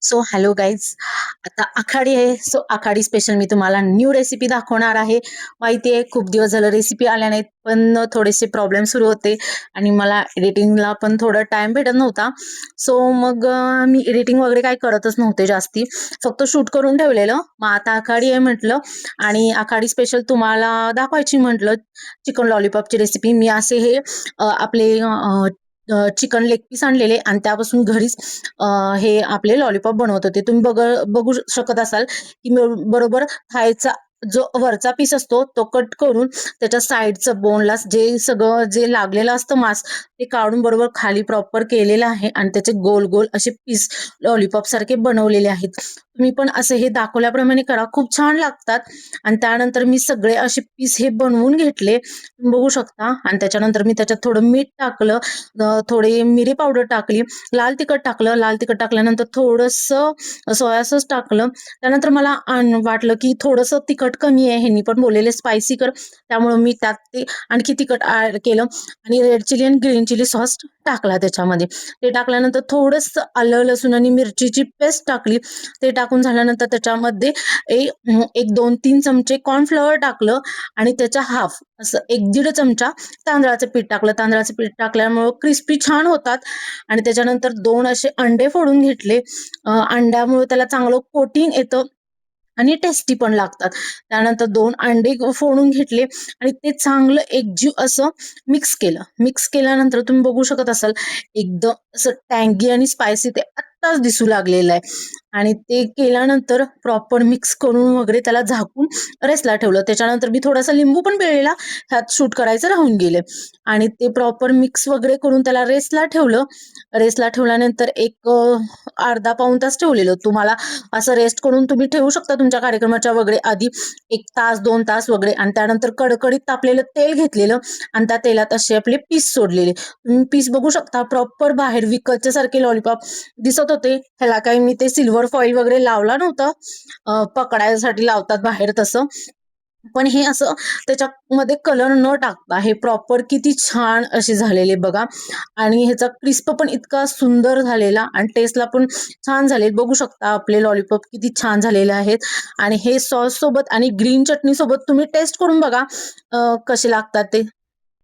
So hello guys, आता आखाडी आहे. So आखाडी special मी तुम्हाला न्यू रेसिपी दाखवणार आहे. माहिती आहे खूप दिवस झालं रेसिपी आल्या नाहीत, पण थोडेसे प्रॉब्लेम सुरू होते आणि मला एडिटिंगला पण थोडा टाइम भेटत नव्हता. सो मग मी एडिटिंग वगैरे काही करतच नव्हते जास्ती, फक्त शूट करून ठेवलेलं. मग आता आखाडी आहे म्हटलं आणि आखाडी स्पेशल तुम्हाला दाखवायची म्हटलं. चिकन लॉलीपॉपची रेसिपी मी असे हे आपले चिकन लेग पीस आणलेले आणि त्यापासून घरीच हे आपले लॉलीपॉप बनवत होते. तुम्ही बघू शकत असाल की मी बरोबर थायचा जो वरचा पीस असतो तो कट करून त्याच्या साईडचं बोनला जे सगळं जे लागलेलं असतं मांस ते काढून बरोबर खाली प्रॉपर केलेलं आहे आणि त्याचे गोल गोल असे पीस लॉलीपॉप सारखे बनवलेले आहेत. तुम्ही पण असे हे दाखवल्याप्रमाणे करा, खूप छान लागतात. आणि त्यानंतर मी सगळे असे पीस हे बनवून घेतले, तुम्ही बघू शकता. आणि त्याच्यानंतर मी त्याच्यात थोडं मीठ टाकलं, थोडी मिरी पावडर टाकली, लाल तिखट टाकलं. लाल तिखट टाकल्यानंतर थोडंसं सोया सॉस टाकलं. त्यानंतर मला वाटलं की थोडंसं तिखट कमी आहे, ह्यांनी पण बोललेले स्पायसी कर, त्यामुळं मी त्यात ते आणखी तिखट ॲड केलं आणि रेड चिली आणि ग्रीन चिली सॉस टाकला त्याच्यामध्ये. ते टाकल्यानंतर थोडंसं आलं लसूण आणि मिरचीची पेस्ट टाकली. ते टाकून झाल्यानंतर त्याच्यामध्ये एक 2-3 चमचे कॉर्नफ्लॉवर टाकलं आणि त्याच्या हाफ असं 1-1.5 चमचा तांदळाचं पीठ टाकलं. तांदळाचं पीठ टाकल्यामुळं क्रिस्पी छान होतात. आणि त्याच्यानंतर 2 असे अंडे फोडून घेतले. अंड्यामुळे त्याला चांगलं कोटिंग येतं आणि टेस्टी पण लागतात. त्यानंतर 2 अंडे फोडून घेतले आणि ते चांगलं एकजीव असं मिक्स केलं. मिक्स केल्यानंतर तुम्ही बघू शकत असाल एकदम असं टँगी आणि स्पायसी ते आत्ताच दिसू लागलेलं आहे. आणि ते केल्यानंतर प्रॉपर मिक्स करून वगैरे त्याला झाकून रेस्टला ठेवलं. त्याच्यानंतर मी थोडासा लिंबू पण पिळलेला ह्यात शूट करायचं राहून गेले. आणि ते प्रॉपर मिक्स वगैरे करून त्याला रेस्टला ठेवलं. रेस्टला ठेवल्यानंतर एक अर्धा पाऊण तास ठेवलेलं. तुम्हाला असं रेस्ट करून तुम्ही ठेवू शकता तुमच्या कार्यक्रमाच्या वगैरे आधी 1 तास 2 तास वगैरे. आणि त्यानंतर कडकडीत तापलेलं तेल घेतलेलं आणि त्या तेलात असे आपले पीस सोडलेले. तुम्ही पीस बघू शकता प्रॉपर बाहेर विकतच्या सारखे लॉलीपॉप दिसत होते. ह्याला काही मी ते सिल्वर फॉईल वगैरे लावला नव्हता, पकडायसाठी लावतात बाहेर तसं. पण हे असं त्याच्यामध्ये कलर न टाकता हे प्रॉपर किती छान असे झालेले बघा. आणि ह्याचा क्रिस्प पण इतका सुंदर झालेला आणि टेस्टला पण छान झाले. बघू शकता आपले लॉलीपॉप किती छान झालेले आहेत. आणि हे सॉस सोबत आणि ग्रीन चटणी सोबत तुम्ही टेस्ट करून बघा कसे लागतात ते.